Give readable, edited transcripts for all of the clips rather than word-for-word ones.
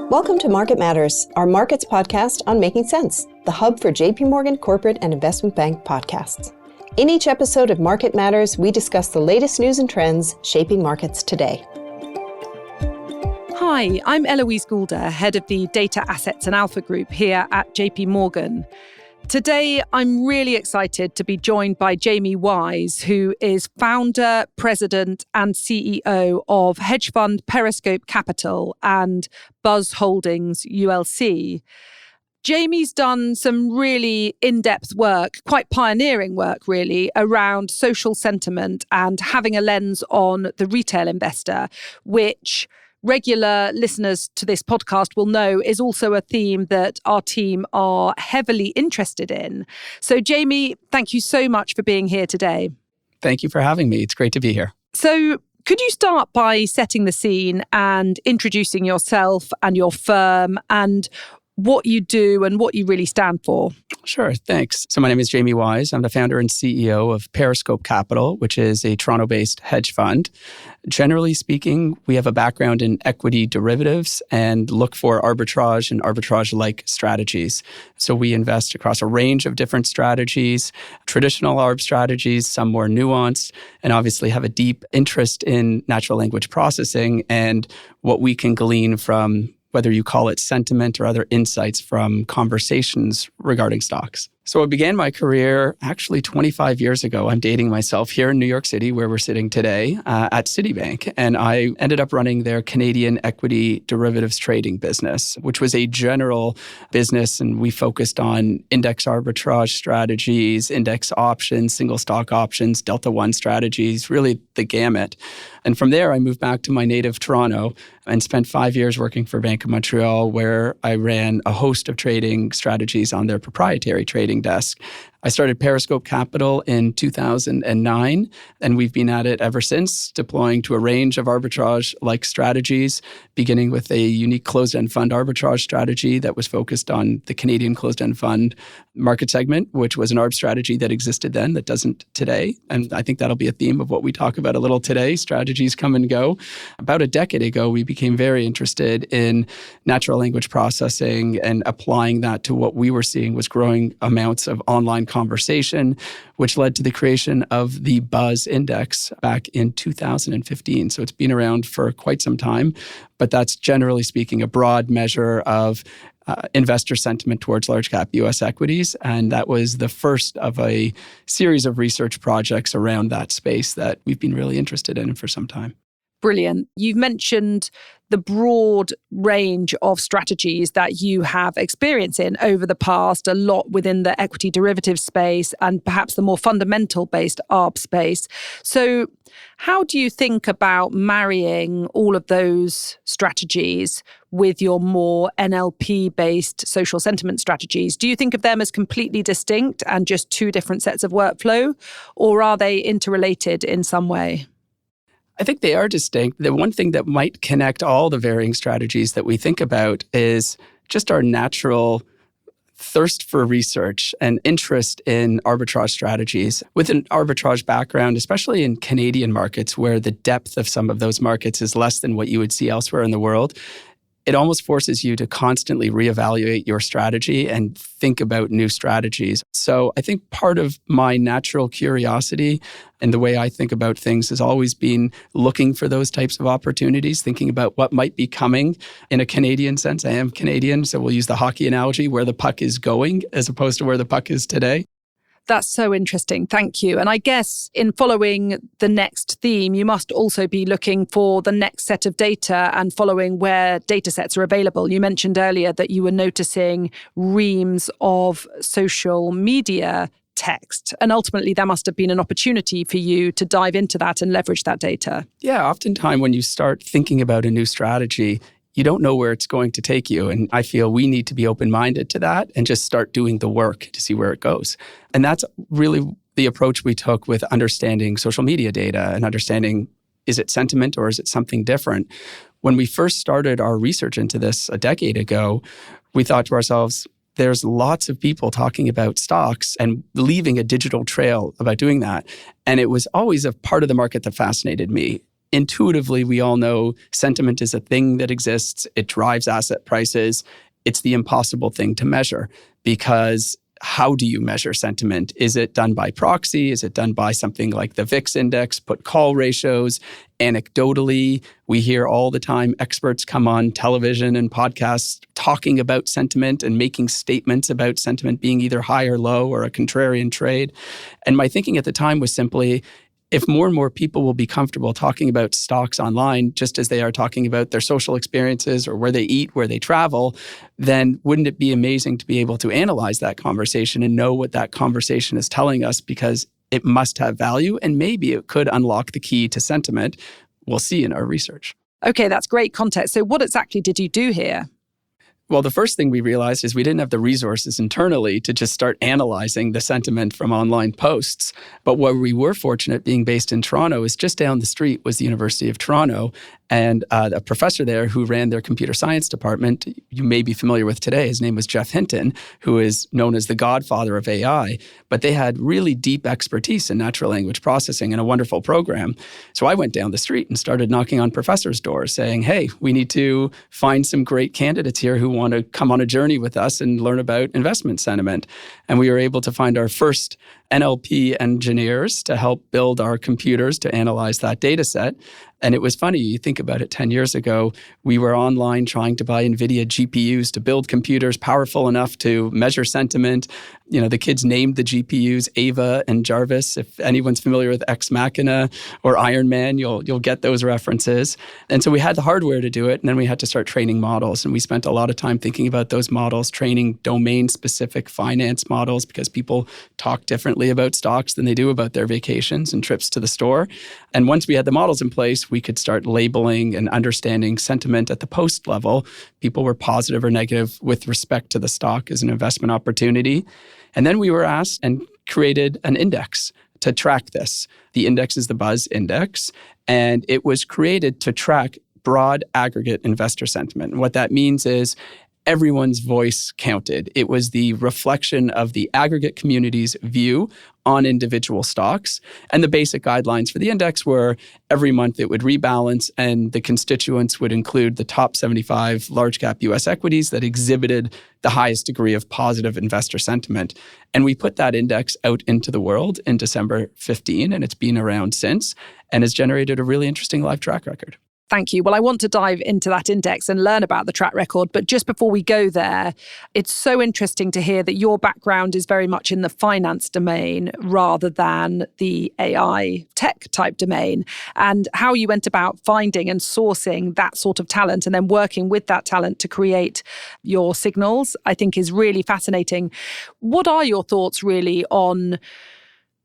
Welcome to Market Matters, our markets podcast on Making Sense, the hub for JP Morgan Corporate and Investment Bank podcasts. In each episode of Market Matters, we discuss the latest news and trends shaping markets today. Hi, I'm Eloise Goulder, head of the Data Assets and Alpha Group here at JP Morgan. Today, I'm really excited to be joined by Jamie Wise, who is founder, president, and CEO of hedge fund Periscope Capital and Buzz Holdings ULC. Jamie's done some really in-depth work, quite pioneering work really, around social sentiment and having a lens on the retail investor, which regular listeners to this podcast will know is also a theme that our team are heavily interested in. So, Jamie, thank you so much for being here today. Thank you for having me. It's great to be here. So, could you start by setting the scene and introducing yourself and your firm and what you do and what you really stand for? Sure, thanks. So my name is Jamie Wise. I'm the founder and CEO of Periscope Capital, which is a Toronto-based hedge fund. Generally speaking, we have a background in equity derivatives and look for arbitrage and arbitrage-like strategies. So we invest across a range of different strategies, traditional arb strategies, some more nuanced, and obviously have a deep interest in natural language processing and what we can glean from whether you call it sentiment or other insights from conversations regarding stocks. So I began my career actually 25 years ago. I'm dating myself here in New York City, where we're sitting today, at Citibank. And I ended up running their Canadian equity derivatives trading business, which was a general business. And we focused on index arbitrage strategies, index options, single stock options, Delta One strategies, really the gamut. And from there, I moved back to my native Toronto and spent 5 years working for Bank of Montreal, where I ran a host of trading strategies on their proprietary trading desk. I started Periscope Capital in 2009, and we've been at it ever since, deploying to a range of arbitrage-like strategies, beginning with a unique closed-end fund arbitrage strategy that was focused on the Canadian closed-end fund market segment, which was an arb strategy that existed then that doesn't today. And I think that'll be a theme of what we talk about a little today. Strategies come and go. About a decade ago, we became very interested in natural language processing and applying that to what we were seeing was growing amounts of online conversation, which led to the creation of the Buzz Index back in 2015. So it's been around for quite some time, but that's generally speaking a broad measure of investor sentiment towards large cap US equities. And that was the first of a series of research projects around that space that we've been really interested in for some time. Brilliant. You've mentioned the broad range of strategies that you have experience in over the past, a lot within the equity derivative space and perhaps the more fundamental-based ARB space. So how do you think about marrying all of those strategies with your more NLP-based social sentiment strategies? Do you think of them as completely distinct and just two different sets of workflow, or are they interrelated in some way? I think they are distinct. The one thing that might connect all the varying strategies that we think about is just our natural thirst for research and interest in arbitrage strategies. With an arbitrage background, especially in Canadian markets, where the depth of some of those markets is less than what you would see elsewhere in the world, it almost forces you to constantly reevaluate your strategy and think about new strategies. So I think part of my natural curiosity and the way I think about things has always been looking for those types of opportunities, thinking about what might be coming in a Canadian sense. I am Canadian, so we'll use the hockey analogy, where the puck is going as opposed to where the puck is today. That's so interesting. Thank you. And I guess in following the next theme, you must also be looking for the next set of data and following where data sets are available. You mentioned earlier that you were noticing reams of social media text. And ultimately, there must have been an opportunity for you to dive into that and leverage that data. Yeah, oftentimes when you start thinking about a new strategy, you don't know where it's going to take you. And I feel we need to be open-minded to that and just start doing the work to see where it goes. And that's really the approach we took with understanding social media data and understanding, is it sentiment or is it something different? When we first started our research into this a decade ago, we thought to ourselves, there's lots of people talking about stocks and leaving a digital trail about doing that. And it was always a part of the market that fascinated me. intuitively, we all know sentiment is a thing that exists. It drives asset prices. It's the impossible thing to measure because how do you measure sentiment? Is it done by proxy? Is it done by something like the VIX index, put call ratios? Anecdotally, we hear all the time experts come on television and podcasts talking about sentiment and making statements about sentiment being either high or low or a contrarian trade. And my thinking at the time was simply, if more and more people will be comfortable talking about stocks online, just as they are talking about their social experiences or where they eat, where they travel, then wouldn't it be amazing to be able to analyze that conversation and know what that conversation is telling us, because it must have value and maybe it could unlock the key to sentiment. We'll see in our research. Okay, that's great context. So what exactly did you do here? Well, the first thing we realized is we didn't have the resources internally to just start analyzing the sentiment from online posts. But where we were fortunate, being based in Toronto, is just down the street was the University of Toronto. And a professor there who ran their computer science department, you may be familiar with today, his name was Jeff Hinton, who is known as the godfather of AI. But they had really deep expertise in natural language processing and a wonderful program. So I went down the street and started knocking on professors' doors saying, hey, we need to find some great candidates here who want to come on a journey with us and learn about investment sentiment. And we were able to find our first NLP engineers to help build our computers to analyze that data set. And it was funny, you think about it, 10 years ago, we were online trying to buy NVIDIA GPUs to build computers powerful enough to measure sentiment. You know, the kids named the GPUs Ava and Jarvis. If anyone's familiar with Ex Machina or Iron Man, you'll get those references. And so we had the hardware to do it, and then we had to start training models. And we spent a lot of time thinking about those models, training domain-specific finance models, because people talk differently about stocks than they do about their vacations and trips to the store. And once we had the models in place, we could start labeling and understanding sentiment at the post level. People were positive or negative with respect to the stock as an investment opportunity. And then we were asked and created an index to track this. The index is the Buzz Index, and it was created to track broad aggregate investor sentiment. And what that means is everyone's voice counted. It was the reflection of the aggregate community's view on individual stocks. And the basic guidelines for the index were every month it would rebalance, and the constituents would include the top 75 large cap US equities that exhibited the highest degree of positive investor sentiment. And we put that index out into the world in December 15, and it's been around since and has generated a really interesting live track record. Thank you. Well, I want to dive into that index and learn about the track record. But just before we go there, it's so interesting to hear that your background is very much in the finance domain rather than the AI tech type domain, and how you went about finding and sourcing that sort of talent and then working with that talent to create your signals, I think is really fascinating. What are your thoughts really on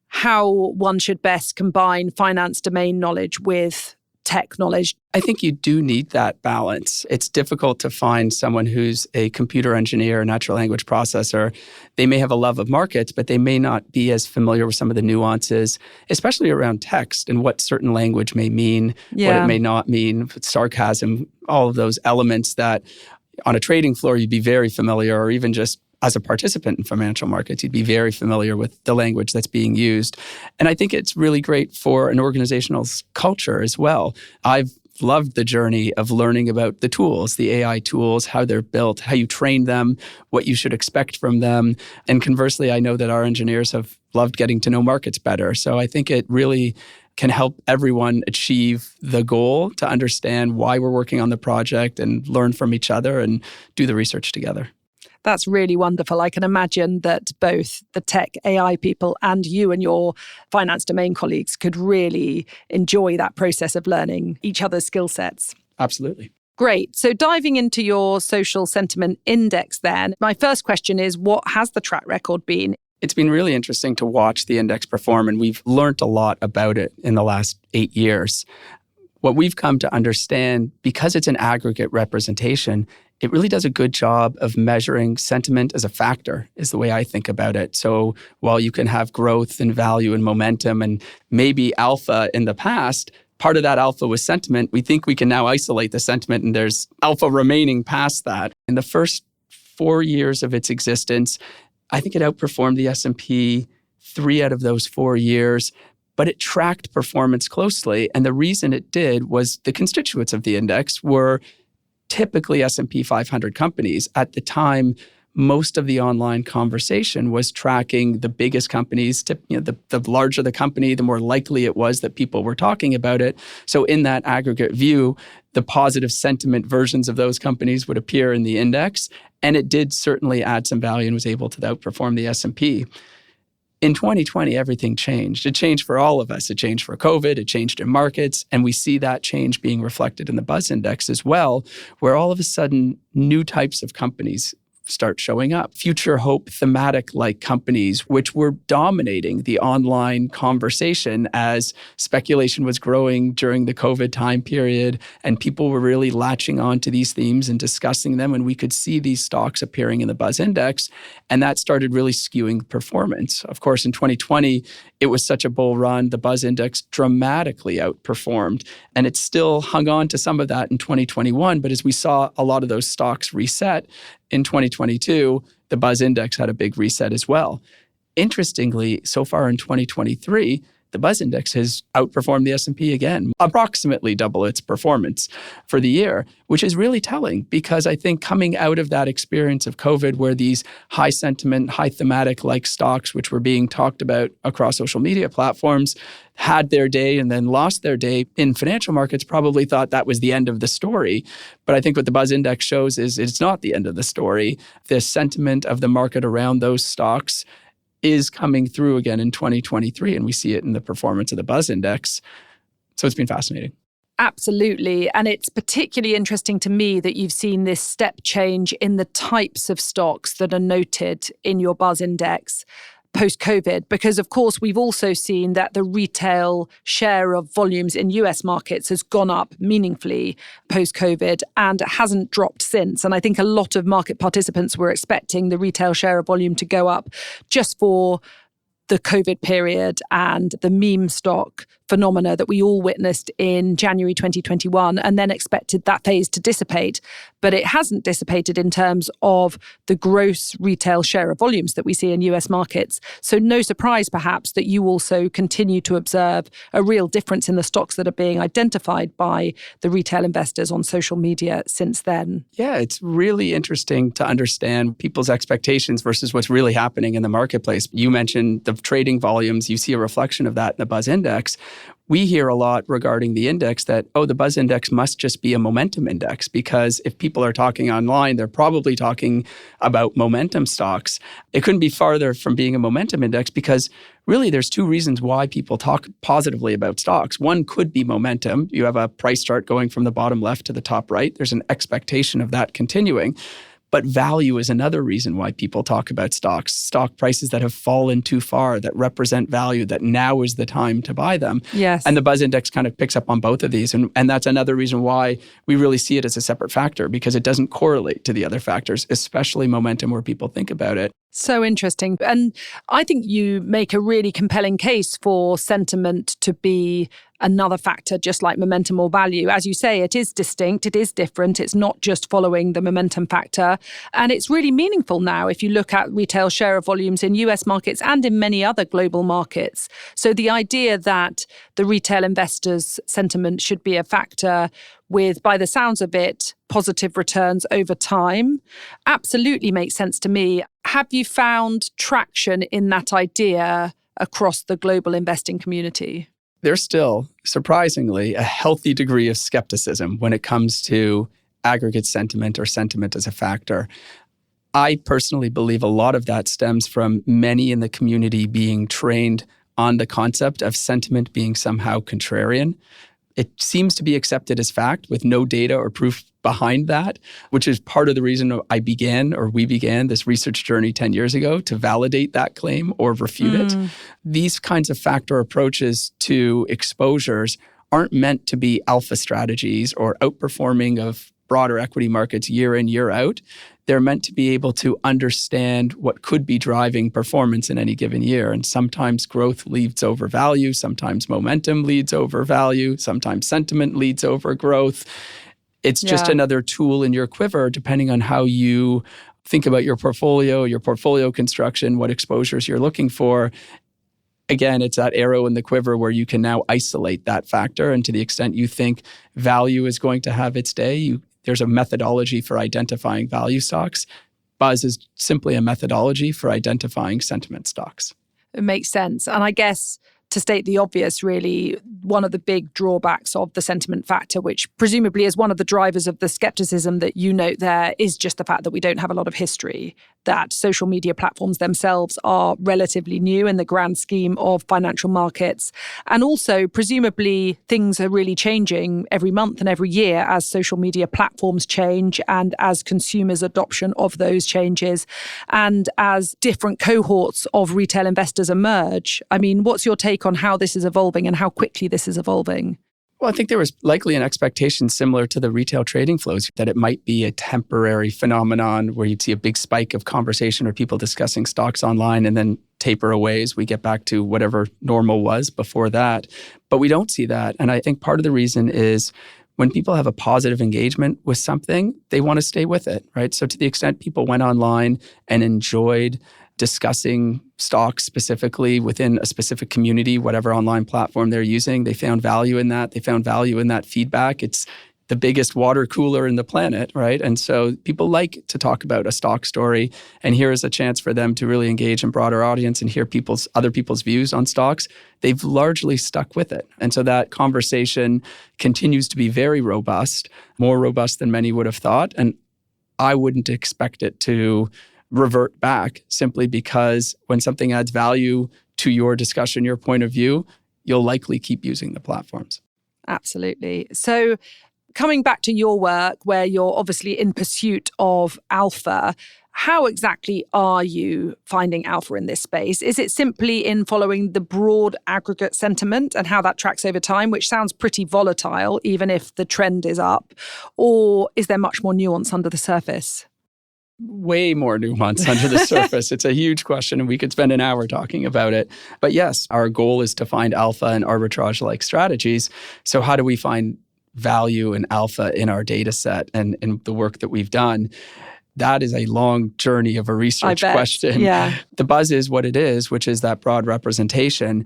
how one should best combine finance domain knowledge with tech knowledge? I think you do need that balance. It's difficult to find someone who's a computer engineer, natural language processor. They may have a love of markets, but they may not be as familiar with some of the nuances, especially around text and what certain language may mean, what it may not mean, sarcasm, all of those elements that on a trading floor you'd be very familiar, or even just as a participant in financial markets, you'd be very familiar with the language that's being used. And I think it's really great for an organizational culture as well. I've loved the journey of learning about the tools, the AI tools, how they're built, how you train them, what you should expect from them. And conversely, I know that our engineers have loved getting to know markets better. So I think it really can help everyone achieve the goal to understand why we're working on the project and learn from each other and do the research together. That's really wonderful. I can imagine that both the tech AI people and you and your finance domain colleagues could really enjoy that process of learning each other's skill sets. Absolutely. Great. So diving into your social sentiment index then, my first question is, what has the track record been? It's been really interesting to watch the index perform, and we've learned a lot about it in the last 8 years. What we've come to understand, because it's an aggregate representation, it really does a good job of measuring sentiment as a factor, is the way I think about it. So while you can have growth and value and momentum and maybe alpha in the past, part of that alpha was sentiment. We think we can now isolate the sentiment, and there's alpha remaining past that. In the first 4 years of its existence, I think it outperformed the S&P 3 out of those 4 years. but it tracked performance closely. And the reason it did was the constituents of the index were typically S&P 500 companies. At the time, most of the online conversation was tracking the biggest companies. The larger the company, the more likely it was that people were talking about it. So in that aggregate view, the positive sentiment versions of those companies would appear in the index. And it did certainly add some value and was able to outperform the S&P. In 2020, everything changed. It changed for all of us. It changed for COVID. It changed in markets. And we see that change being reflected in the Buzz Index as well, where all of a sudden new types of companies start showing up. Future hope thematic-like companies, which were dominating the online conversation as speculation was growing during the COVID time period, and people were really latching on to these themes and discussing them, and we could see these stocks appearing in the Buzz Index, and that started really skewing performance. Of course, in 2020, it was such a bull run. The Buzz Index dramatically outperformed, and it still hung on to some of that in 2021, but as we saw a lot of those stocks reset, in 2022, the Buzz Index had a big reset as well. Interestingly, so far in 2023, the Buzz Index has outperformed the S&P again, approximately double its performance for the year, which is really telling because I think coming out of that experience of COVID where these high sentiment, high thematic-like stocks, which were being talked about across social media platforms, had their day and then lost their day in financial markets, probably thought that was the end of the story. But I think what the Buzz Index shows is it's not the end of the story. The sentiment of the market around those stocks is coming through again in 2023, and we see it in the performance of the Buzz Index. So it's been fascinating. Absolutely. And it's particularly interesting to me that you've seen this step change in the types of stocks that are noted in your Buzz Index post-COVID, because of course we've also seen that the retail share of volumes in US markets has gone up meaningfully post-COVID and hasn't dropped since. And I think a lot of market participants were expecting the retail share of volume to go up just for the COVID period and the meme stock phenomena that we all witnessed in January 2021 and then expected that phase to dissipate. But it hasn't dissipated in terms of the gross retail share of volumes that we see in US markets. So no surprise, perhaps, that you also continue to observe a real difference in the stocks that are being identified by the retail investors on social media since then. Yeah, it's really interesting to understand people's expectations versus what's really happening in the marketplace. You mentioned the trading volumes. You see a reflection of that in the Buzz Index. We hear a lot regarding the index that, the Buzz Index must just be a momentum index because if people are talking online, they're probably talking about momentum stocks. It couldn't be farther from being a momentum index because really there's two reasons why people talk positively about stocks. One could be momentum. You have a price chart going from the bottom left to the top right. There's an expectation of that continuing. But value is another reason why people talk about stocks, stock prices that have fallen too far, that represent value, that now is the time to buy them. Yes. And the Buzz Index kind of picks up on both of these. And that's another reason why we really see it as a separate factor because it doesn't correlate to the other factors, especially momentum where people think about it. So interesting. And I think you make a really compelling case for sentiment to be another factor, just like momentum or value. As you say, it is distinct, it is different. It's not just following the momentum factor. And it's really meaningful now if you look at retail share of volumes in US markets and in many other global markets. So the idea that the retail investors' sentiment should be a factor with, by the sounds of it, positive returns over time, absolutely makes sense to me. Have you found traction in that idea across the global investing community? There's still, surprisingly, a healthy degree of skepticism when it comes to aggregate sentiment or sentiment as a factor. I personally believe a lot of that stems from many in the community being trained on the concept of sentiment being somehow contrarian. It seems to be accepted as fact with no data or proof behind that, which is part of the reason we began this research journey 10 years ago to validate that claim or refute it. These kinds of factor approaches to exposures aren't meant to be alpha strategies or outperforming of broader equity markets year in, year out. They're meant to be able to understand what could be driving performance in any given year. And sometimes growth leads over value, sometimes momentum leads over value, sometimes sentiment leads over growth. It's just another tool in your quiver, depending on how you think about your portfolio construction, what exposures you're looking for. again, it's that arrow in the quiver where you can now isolate that factor. And to the extent you think value is going to have its day, there's a methodology for identifying value stocks. Buzz is simply a methodology for identifying sentiment stocks. It makes sense. And I guess, to state the obvious, really, one of the big drawbacks of the sentiment factor, which presumably is one of the drivers of the skepticism that you note there, is just the fact that we don't have a lot of history, that social media platforms themselves are relatively new in the grand scheme of financial markets. And also, presumably, things are really changing every month and every year as social media platforms change and as consumers' adoption of those changes and as different cohorts of retail investors emerge. I mean, what's your take on how this is evolving and how quickly this is evolving? Well, I think there was likely an expectation similar to the retail trading flows that it might be a temporary phenomenon where you'd see a big spike of conversation or people discussing stocks online and then taper away as we get back to whatever normal was before that. But we don't see that. And I think part of the reason is when people have a positive engagement with something, they want to stay with it, right? So to the extent people went online and enjoyed discussing stocks specifically within a specific community, whatever online platform they're using, they found value in that. They found value in that feedback. It's the biggest water cooler in the planet, right? And so people like to talk about a stock story, and here is a chance for them to really engage in broader audience and hear other people's views on stocks. They've largely stuck with it. And so that conversation continues to be very robust, more robust than many would have thought. And I wouldn't expect it to revert back simply because when something adds value to your discussion, your point of view, you'll likely keep using the platforms. Absolutely. So coming back to your work, where you're obviously in pursuit of alpha, how exactly are you finding alpha in this space? Is it simply in following the broad aggregate sentiment and how that tracks over time, which sounds pretty volatile, even if the trend is up? Or is there much more nuance under the surface? Way more nuance under the surface. It's a huge question, and we could spend an hour talking about it. But yes, our goal is to find alpha and arbitrage-like strategies. So how do we find value and alpha in our data set and in the work that we've done? That is a long journey of a research question. Yeah. The buzz is what it is, which is that broad representation.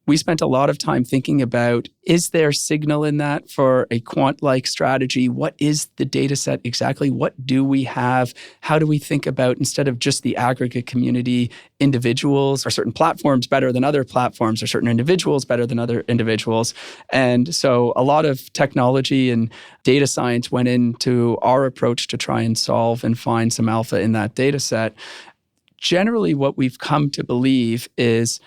We spent a lot of time thinking about, is there signal in that for a quant-like strategy? What is the data set exactly? What do we have? How do we think about, instead of just the aggregate community, individuals? Are certain platforms better than other platforms? Are certain individuals better than other individuals? And so a lot of technology and data science went into our approach to try and solve and find some alpha in that data set. Generally, what we've come to believe is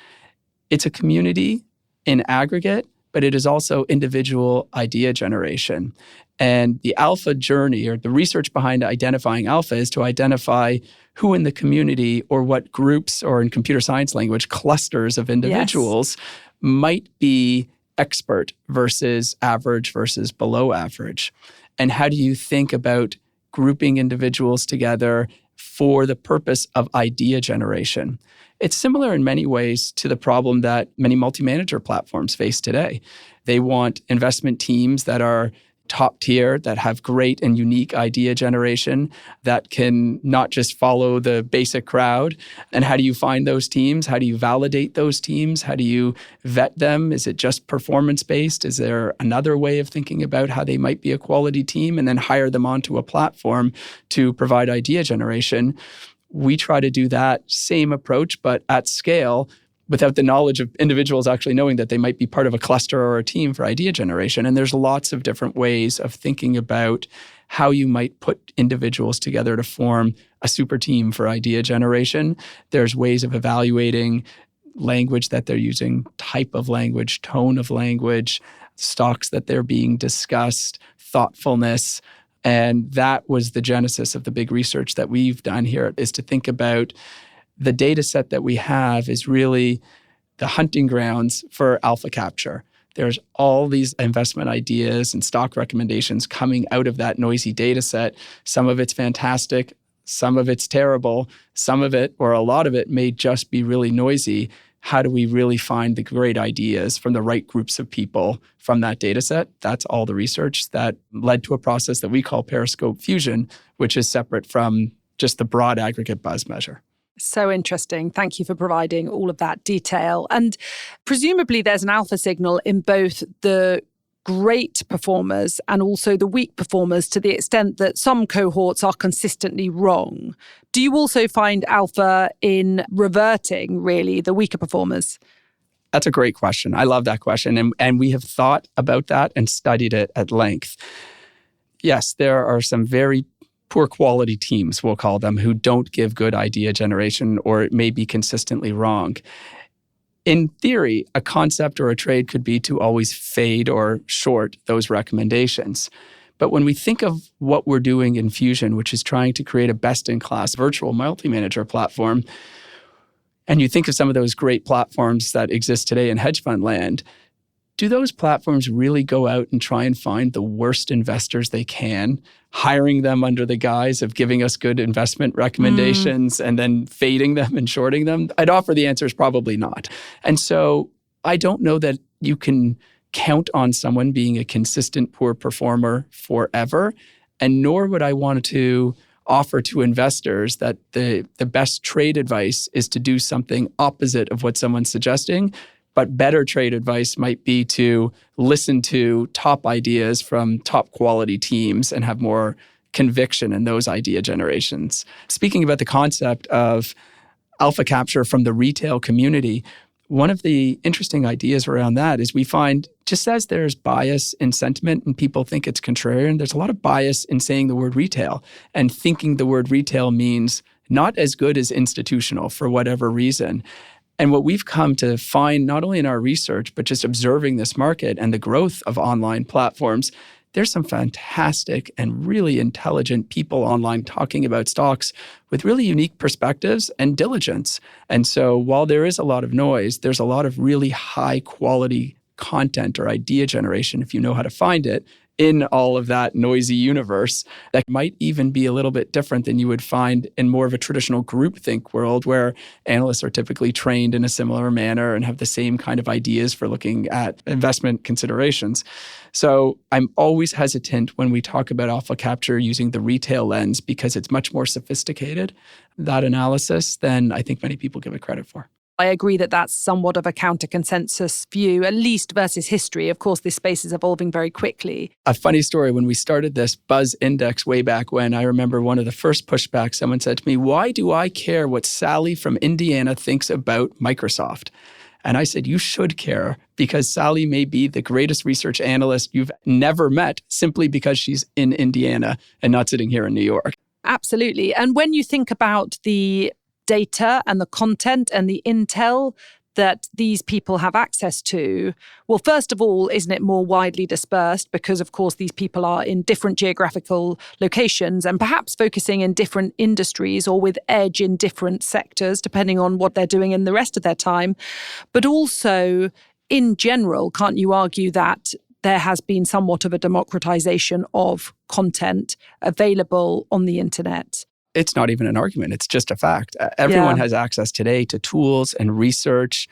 it's a community in aggregate, but it is also individual idea generation. And the alpha journey, or the research behind identifying alpha, is to identify who in the community, or what groups, or in computer science language, clusters of individuals might be expert versus average versus below average. And how do you think about grouping individuals together for the purpose of idea generation? It's similar in many ways to the problem that many multi-manager platforms face today. They want investment teams that are top tier, that have great and unique idea generation, that can not just follow the basic crowd. And how do you find those teams? How do you validate those teams? How do you vet them? Is it just performance-based? Is there another way of thinking about how they might be a quality team, and then hire them onto a platform to provide idea generation? We try to do that same approach, but at scale, without the knowledge of individuals actually knowing that they might be part of a cluster or a team for idea generation. And there's lots of different ways of thinking about how you might put individuals together to form a super team for idea generation. There's ways of evaluating language that they're using, type of language, tone of language, stocks that they're being discussed, thoughtfulness. And that was the genesis of the big research that we've done here, is to think about the data set that we have is really the hunting grounds for alpha capture. There's all these investment ideas and stock recommendations coming out of that noisy data set. Some of it's fantastic, some of it's terrible, some of it, or a lot of it, may just be really noisy. How do we really find the great ideas from the right groups of people from that data set? That's all the research that led to a process that we call Periscope Fusion, which is separate from just the broad aggregate buzz measure. So interesting. Thank you for providing all of that detail. And presumably there's an alpha signal in both the great performers and also the weak performers, to the extent that some cohorts are consistently wrong. Do you also find alpha in reverting, really, the weaker performers? That's a great question. I love that question. And we have thought about that and studied it at length. Yes, there are some very poor quality teams, we'll call them, who don't give good idea generation, or it may be consistently wrong. In theory, a concept or a trade could be to always fade or short those recommendations. But when we think of what we're doing in Fusion, which is trying to create a best-in-class virtual multi-manager platform, and you think of some of those great platforms that exist today in hedge fund land, do those platforms really go out and try and find the worst investors they can, hiring them under the guise of giving us good investment recommendations and then fading them and shorting them? I'd offer the answer is probably not. And so I don't know that you can count on someone being a consistent poor performer forever, and nor would I want to offer to investors that the best trade advice is to do something opposite of what someone's suggesting. But better trade advice might be to listen to top ideas from top quality teams and have more conviction in those idea generations. Speaking about the concept of alpha capture from the retail community, one of the interesting ideas around that is we find, just as there's bias in sentiment and people think it's contrarian, there's a lot of bias in saying the word retail and thinking the word retail means not as good as institutional for whatever reason. And what we've come to find, not only in our research, but just observing this market and the growth of online platforms, there's some fantastic and really intelligent people online talking about stocks with really unique perspectives and diligence. And so while there is a lot of noise, there's a lot of really high quality content or idea generation, if you know how to find it, in all of that noisy universe that might even be a little bit different than you would find in more of a traditional groupthink world where analysts are typically trained in a similar manner and have the same kind of ideas for looking at investment considerations. So I'm always hesitant when we talk about alpha capture using the retail lens because it's much more sophisticated, that analysis, than I think many people give it credit for. I agree that that's somewhat of a counter-consensus view, at least versus history. Of course, this space is evolving very quickly. A funny story, when we started this Buzz Index way back when, I remember one of the first pushbacks, someone said to me, "Why do I care what Sally from Indiana thinks about Microsoft?" And I said, you should care, because Sally may be the greatest research analyst you've never met simply because she's in Indiana and not sitting here in New York. Absolutely. And when you think about the data and the content and the intel that these people have access to, well, first of all, isn't it more widely dispersed? Because, of course, these people are in different geographical locations and perhaps focusing in different industries or with edge in different sectors, depending on what they're doing in the rest of their time. But also, in general, can't you argue that there has been somewhat of a democratization of content available on the internet? It's not even an argument. It's just a fact. Everyone has access today to tools and research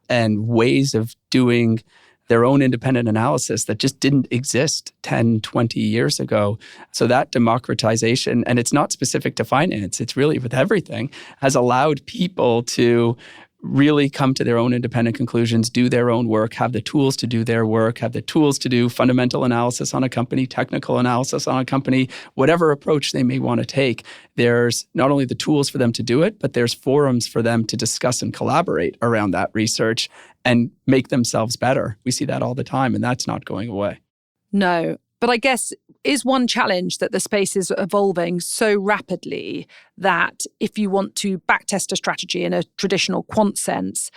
and ways of doing their own independent analysis that just didn't exist 10, 20 years ago. So that democratization, and it's not specific to finance, it's really with everything, has allowed people to really come to their own independent conclusions, do their own work, have the tools to do their work, have the tools to do fundamental analysis on a company, technical analysis on a company, whatever approach they may want to take. There's not only the tools for them to do it, but there's forums for them to discuss and collaborate around that research and make themselves better. We see that all the time, and that's not going away. No, but I guess is one challenge that the space is evolving so rapidly that if you want to backtest a strategy in a traditional quant sense,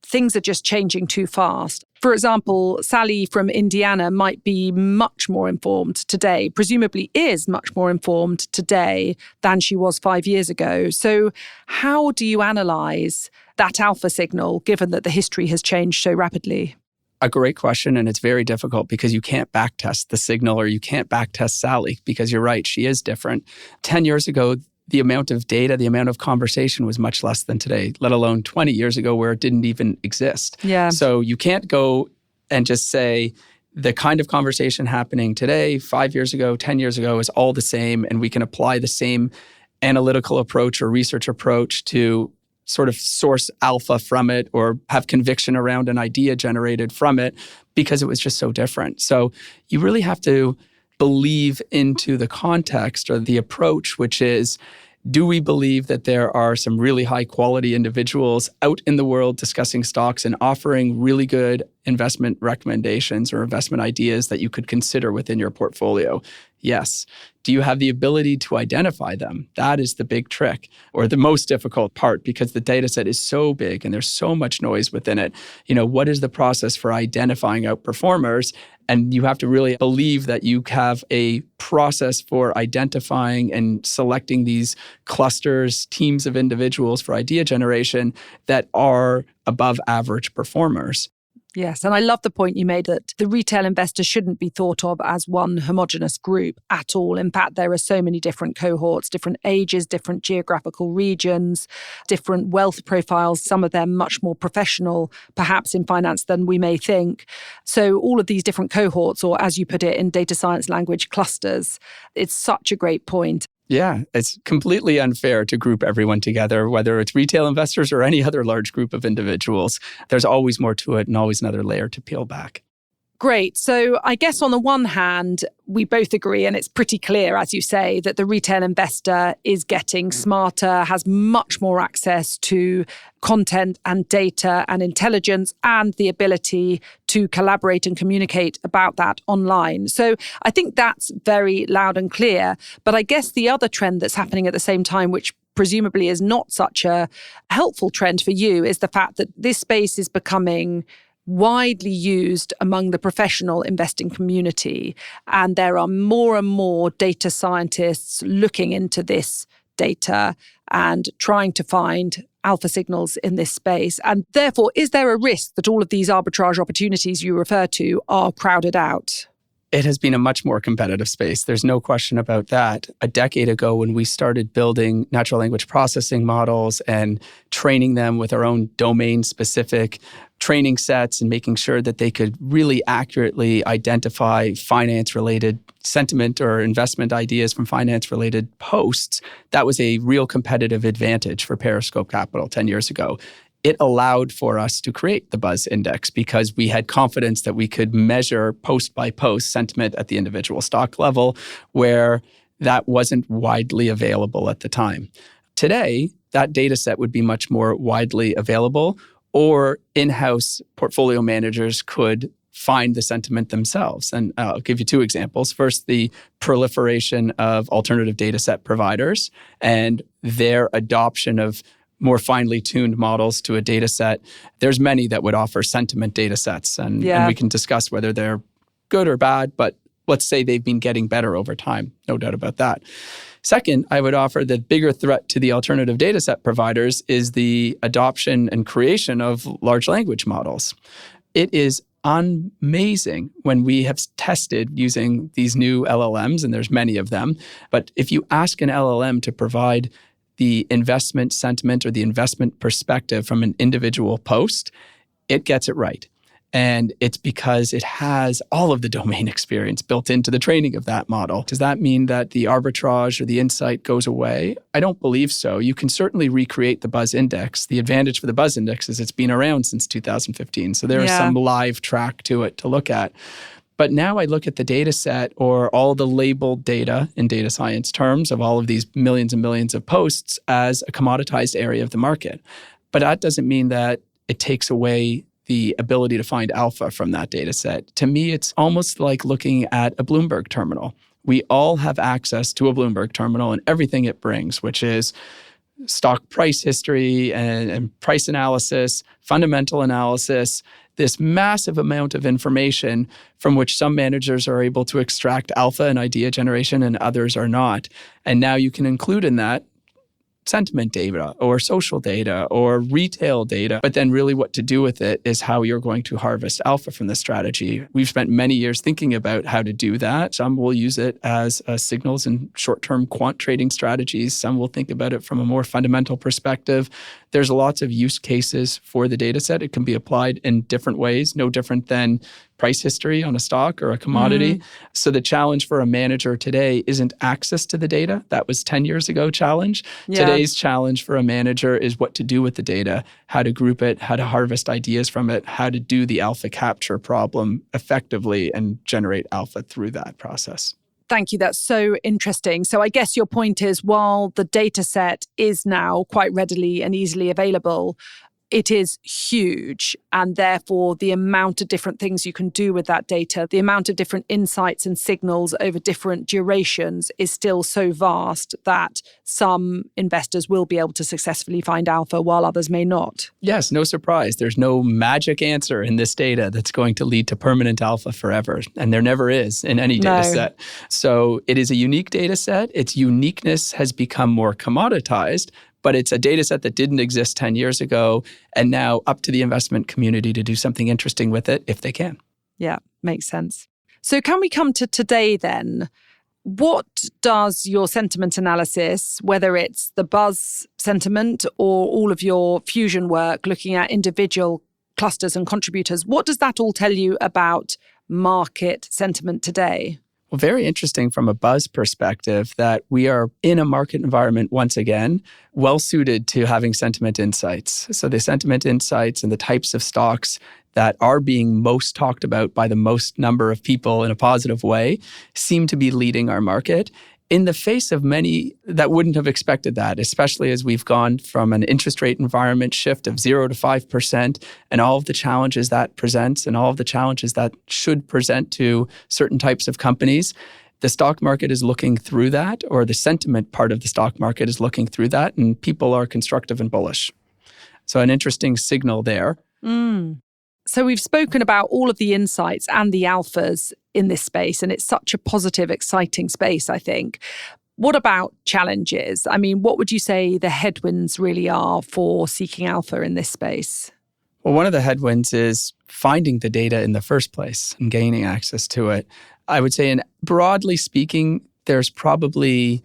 things are just changing too fast. For example, Sally from Indiana might be much more informed today, presumably is much more informed today than she was 5 years ago. So how do you analyze that alpha signal, given that the history has changed so rapidly? A great question, and it's very difficult because you can't backtest the signal or you can't backtest Sally, because you're right, she is different. 10 years ago, the amount of data, the amount of conversation was much less than today, let alone 20 years ago where it didn't even exist. Yeah. So you can't go and just say the kind of conversation happening today, 5 years ago, 10 years ago is all the same, and we can apply the same analytical approach or research approach to sort of source alpha from it or have conviction around an idea generated from it because it was just so different. So you really have to believe into the context or the approach, which is, do we believe that there are some really high quality individuals out in the world discussing stocks and offering really good investment recommendations or investment ideas that you could consider within your portfolio? Yes. Do you have the ability to identify them? That is the big trick, or the most difficult part, because the data set is so big and there's so much noise within it. What is the process for identifying outperformers? And you have to really believe that you have a process for identifying and selecting these clusters, teams of individuals for idea generation that are above average performers. Yes, and I love the point you made that the retail investor shouldn't be thought of as one homogenous group at all. In fact, there are so many different cohorts, different ages, different geographical regions, different wealth profiles, some of them much more professional, perhaps in finance than we may think. So all of these different cohorts, or as you put it in data science language, clusters, it's such a great point. Yeah, it's completely unfair to group everyone together, whether it's retail investors or any other large group of individuals. There's always more to it and always another layer to peel back. Great. So I guess on the one hand, we both agree, and it's pretty clear, as you say, that the retail investor is getting smarter, has much more access to content and data and intelligence and the ability to collaborate and communicate about that online. So I think that's very loud and clear. But I guess the other trend that's happening at the same time, which presumably is not such a helpful trend for you, is the fact that this space is becoming widely used among the professional investing community. And there are more and more data scientists looking into this data and trying to find alpha signals in this space. And therefore, is there a risk that all of these arbitrage opportunities you refer to are crowded out? It has been a much more competitive space. There's no question about that. A decade ago, when we started building natural language processing models and training them with our own domain-specific training sets and making sure that they could really accurately identify finance-related sentiment or investment ideas from finance-related posts, that was a real competitive advantage for Periscope Capital 10 years ago. It allowed for us to create the Buzz Index because we had confidence that we could measure post by post sentiment at the individual stock level, where that wasn't widely available at the time. Today, that data set would be much more widely available, or in-house portfolio managers could find the sentiment themselves. And I'll give you two examples. First, the proliferation of alternative data set providers and their adoption of more finely tuned models to a data set. There's many that would offer sentiment data sets, and we can discuss whether they're good or bad, but let's say they've been getting better over time. No doubt about that. Second, I would offer the bigger threat to the alternative data set providers is the adoption and creation of large language models. It is amazing when we have tested using these new LLMs, and there's many of them, but if you ask an LLM to provide the investment sentiment or the investment perspective from an individual post, it gets it right. And it's because it has all of the domain experience built into the training of that model. Does that mean that the arbitrage or the insight goes away? I don't believe so. You can certainly recreate the Buzz Index. The advantage for the Buzz Index is it's been around since 2015. So there is some live track to it to look at. But now I look at the data set or all the labeled data in data science terms of all of these millions and millions of posts as a commoditized area of the market. But that doesn't mean that it takes away the ability to find alpha from that data set. To me, it's almost like looking at a Bloomberg terminal. We all have access to a Bloomberg terminal and everything it brings, which is stock price history and price analysis, fundamental analysis, this massive amount of information from which some managers are able to extract alpha and idea generation and others are not. And now you can include in that sentiment data or social data or retail data, but then really what to do with it is how you're going to harvest alpha from the strategy. We've spent many years thinking about how to do that. Some will use it as signals in short-term quant trading strategies. Some will think about it from a more fundamental perspective. There's lots of use cases for the data set. It can be applied in different ways, no different than price history on a stock or a commodity. So the challenge for a manager today isn't access to the data. That was 10 years ago challenge. Yeah. Today's challenge for a manager is what to do with the data, how to group it, how to harvest ideas from it, how to do the alpha capture problem effectively and generate alpha through that process. Thank you. That's so interesting. So I guess your point is, while the data set is now quite readily and easily available, it is huge. And therefore, the amount of different things you can do with that data, the amount of different insights and signals over different durations is still so vast that some investors will be able to successfully find alpha while others may not. Yes, no surprise. There's no magic answer in this data that's going to lead to permanent alpha forever. And there never is in any data set. So it is a unique data set. Its uniqueness has become more commoditized, but it's a data set that didn't exist 10 years ago, and now up to the investment community to do something interesting with it if they can. Yeah, makes sense. So can we come to today then? What does your sentiment analysis, whether it's the buzz sentiment or all of your fusion work looking at individual clusters and contributors, what does that all tell you about market sentiment today? Well, very interesting from a buzz perspective that we are in a market environment once again, well suited to having sentiment insights. So the sentiment insights and the types of stocks that are being most talked about by the most number of people in a positive way seem to be leading our market in the face of many that wouldn't have expected that, especially as we've gone from an interest rate environment shift of 0 to 5% and all of the challenges that presents and all of the challenges that should present to certain types of companies. The stock market is looking through that, or the sentiment part of the stock market is looking through that, and people are constructive and bullish. So an interesting signal there. So we've spoken about all of the insights and the alphas in this space, and it's such a positive, exciting space, I think. What about challenges? I mean, what would you say the headwinds really are for seeking alpha in this space? Well, one of the headwinds is finding the data in the first place and gaining access to it. I would say, broadly speaking, there's probably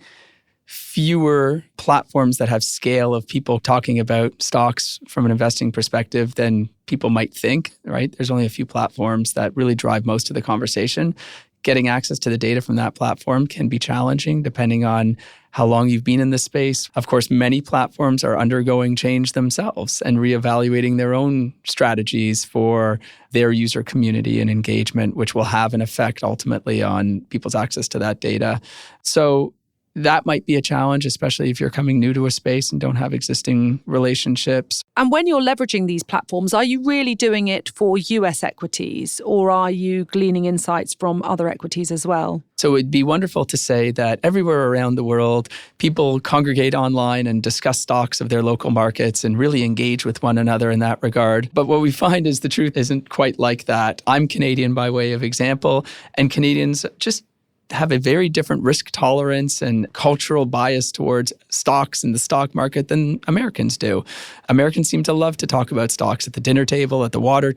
fewer platforms that have scale of people talking about stocks from an investing perspective than people might think, right? There's only a few platforms that really drive most of the conversation. Getting access to the data from that platform can be challenging depending on how long you've been in the space. Of course, many platforms are undergoing change themselves and reevaluating their own strategies for their user community and engagement, which will have an effect ultimately on people's access to that data. So that might be a challenge, especially if you're coming new to a space and don't have existing relationships. And when you're leveraging these platforms, are you really doing it for US equities, or are you gleaning insights from other equities as well? So it'd be wonderful to say that everywhere around the world, people congregate online and discuss stocks of their local markets and really engage with one another in that regard. But what we find is the truth isn't quite like that. I'm Canadian by way of example, and Canadians just have a very different risk tolerance and cultural bias towards stocks in the stock market than Americans do. Americans seem to love to talk about stocks at the dinner table, at the water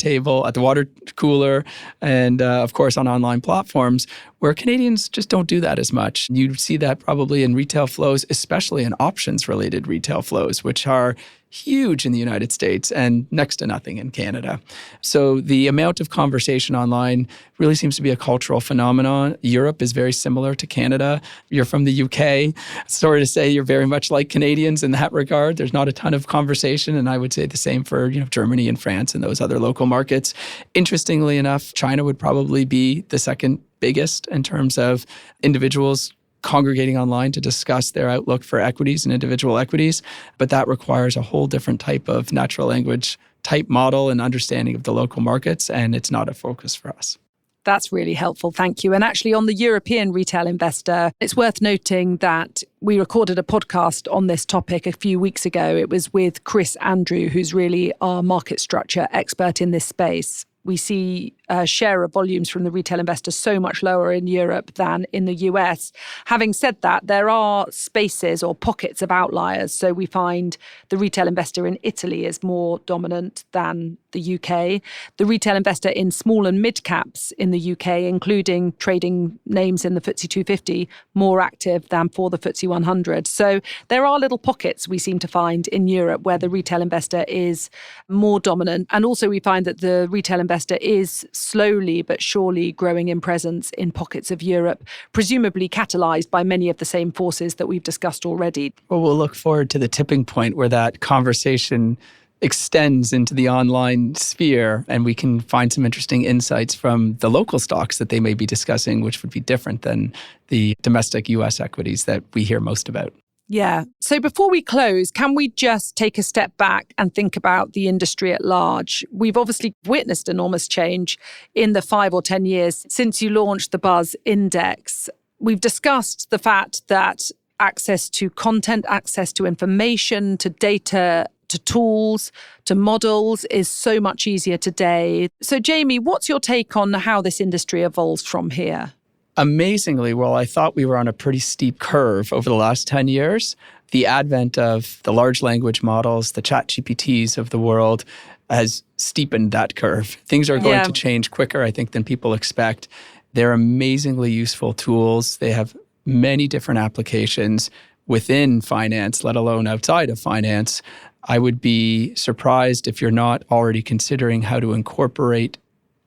cooler, and of course on online platforms, where Canadians just don't do that as much. You see that probably in retail flows, especially in options-related retail flows, which are huge in the United States and next to nothing in Canada. So the amount of conversation online really seems to be a cultural phenomenon. Europe is very similar to Canada. You're from the UK. Sorry to say you're very much like Canadians in that regard. There's not a ton of conversation, and I would say the same for Germany and France and those other local markets. Interestingly enough, China would probably be the second biggest in terms of individuals congregating online to discuss their outlook for equities and individual equities. But that requires a whole different type of natural language type model and understanding of the local markets, and it's not a focus for us. That's really helpful. Thank you. And actually, on the European retail investor, it's worth noting that we recorded a podcast on this topic a few weeks ago. It was with Chris Andrew, who's really our market structure expert in this space. We see a share of volumes from the retail investor so much lower in Europe than in the US. Having said that, there are spaces or pockets of outliers. So we find the retail investor in Italy is more dominant than the UK. The retail investor in small and mid caps in the UK, including trading names in the FTSE 250, more active than for the FTSE 100. So there are little pockets we seem to find in Europe where the retail investor is more dominant. And also we find that the retail investor is slowly but surely growing in presence in pockets of Europe, presumably catalysed by many of the same forces that we've discussed already. Well, we'll look forward to the tipping point where that conversation extends into the online sphere and we can find some interesting insights from the local stocks that they may be discussing, which would be different than the domestic US equities that we hear most about. Yeah. So before we close, can we just take a step back and think about the industry at large? We've obviously witnessed enormous change in the 5 or 10 years since you launched the Buzz Index. We've discussed the fact that access to content, access to information, to data, to tools, to models is so much easier today. So Jamie, what's your take on how this industry evolves from here? Amazingly, well, I thought we were on a pretty steep curve over the last 10 years. The advent of the large language models, the ChatGPTs of the world, has steepened that curve. Things are going to change quicker, I think, than people expect. They're amazingly useful tools. They have many different applications within finance, let alone outside of finance. I would be surprised if you're not already considering how to incorporate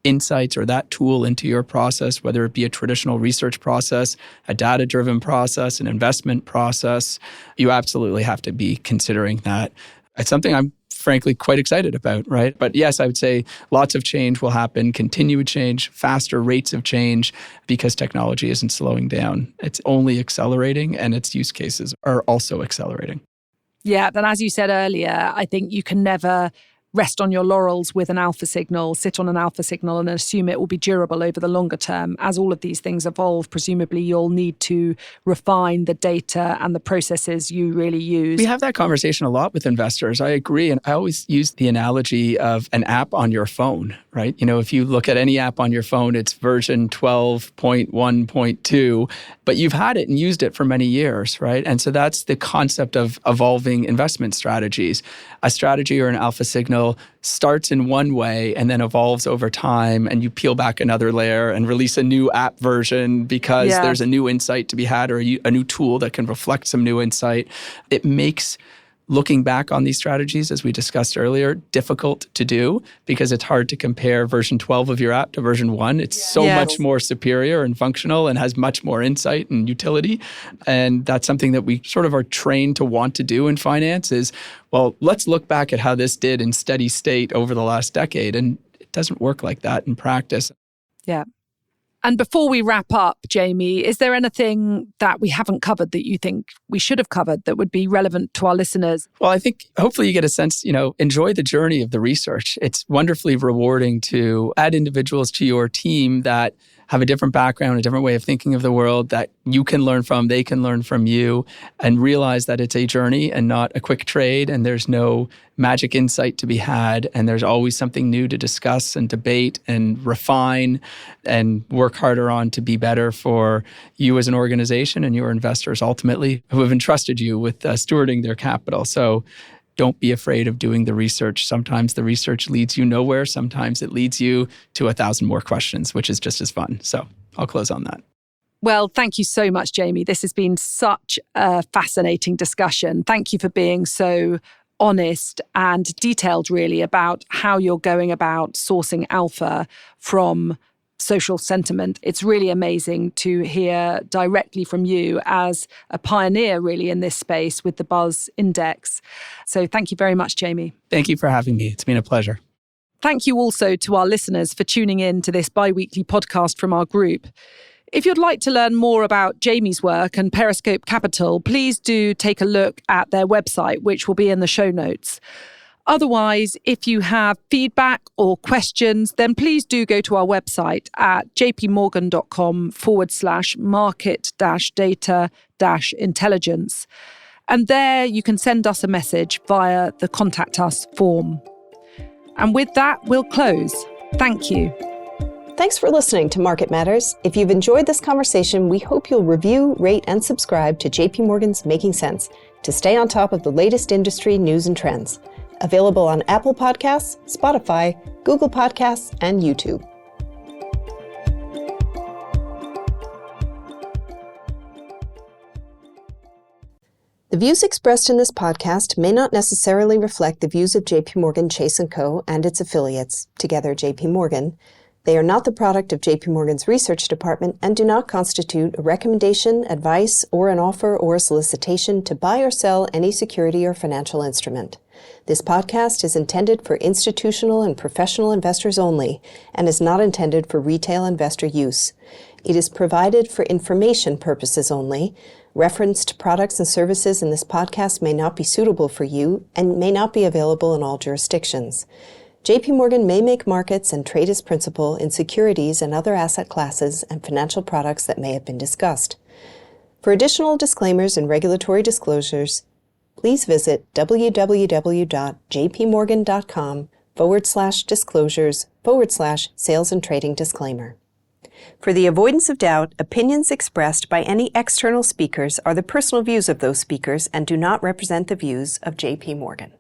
insights or that tool into your process, whether it be a traditional research process, a data-driven process, an investment process. You absolutely have to be considering that. It's something I'm frankly quite excited about, right? But yes, I would say lots of change will happen, continued change, faster rates of change, because technology isn't slowing down. It's only accelerating, and its use cases are also accelerating. Yeah, then as you said earlier, I think you can never rest on your laurels with an alpha signal, sit on an alpha signal and assume it will be durable over the longer term. As all of these things evolve, presumably you'll need to refine the data and the processes you really use. We have that conversation a lot with investors. I agree. And I always use the analogy of an app on your phone, right? You know, if you look at any app on your phone, it's version 12.1.2, but you've had it and used it for many years, right? And so that's the concept of evolving investment strategies. A strategy or an alpha signal starts in one way and then evolves over time, and you peel back another layer and release a new app version because there's a new insight to be had or a new tool that can reflect some new insight. It makes looking back on these strategies, as we discussed earlier, difficult to do because it's hard to compare version 12 of your app to version 1. It's so much more superior and functional and has much more insight and utility. And that's something that we sort of are trained to want to do in finance is, well, let's look back at how this did in steady state over the last decade. And it doesn't work like that in practice. Yeah. And before we wrap up, Jamie, is there anything that we haven't covered that you think we should have covered that would be relevant to our listeners? Well, I think hopefully you get a sense, enjoy the journey of the research. It's wonderfully rewarding to add individuals to your team that have a different background, a different way of thinking of the world that you can learn from, they can learn from you, and realize that it's a journey and not a quick trade, and there's no magic insight to be had, and there's always something new to discuss and debate and refine and work harder on to be better for you as an organization and your investors ultimately who have entrusted you with stewarding their capital. So don't be afraid of doing the research. Sometimes the research leads you nowhere. Sometimes it leads you to 1,000 more questions, which is just as fun. So I'll close on that. Well, thank you so much, Jamie. This has been such a fascinating discussion. Thank you for being so honest and detailed, really, about how you're going about sourcing alpha from social sentiment. It's really amazing to hear directly from you as a pioneer, really, in this space with the Buzz Index. So thank you very much, Jamie. Thank you for having me. It's been a pleasure. Thank you also to our listeners for tuning in to this bi-weekly podcast from our group. If you'd like to learn more about Jamie's work and Periscope Capital, please do take a look at their website, which will be in the show notes. Otherwise, if you have feedback or questions, then please do go to our website at jpmorgan.com/market-data-intelligence. And there you can send us a message via the Contact Us form. And with that, we'll close. Thank you. Thanks for listening to Market Matters. If you've enjoyed this conversation, we hope you'll review, rate, and subscribe to JP Morgan's Making Sense to stay on top of the latest industry news and trends. Available on Apple Podcasts, Spotify, Google Podcasts, and YouTube. The views expressed in this podcast may not necessarily reflect the views of JP Morgan Chase & Co. and its affiliates, together JP Morgan, They are not the product of JP Morgan's research department and do not constitute a recommendation, advice, or an offer or a solicitation to buy or sell any security or financial instrument. This podcast is intended for institutional and professional investors only and is not intended for retail investor use. It is provided for information purposes only. Referenced products and services in this podcast may not be suitable for you and may not be available in all jurisdictions. JP Morgan may make markets and trade as principal in securities and other asset classes and financial products that may have been discussed. For additional disclaimers and regulatory disclosures, please visit www.jpmorgan.com/disclosures/sales and trading disclaimer. For the avoidance of doubt, opinions expressed by any external speakers are the personal views of those speakers and do not represent the views of JP Morgan.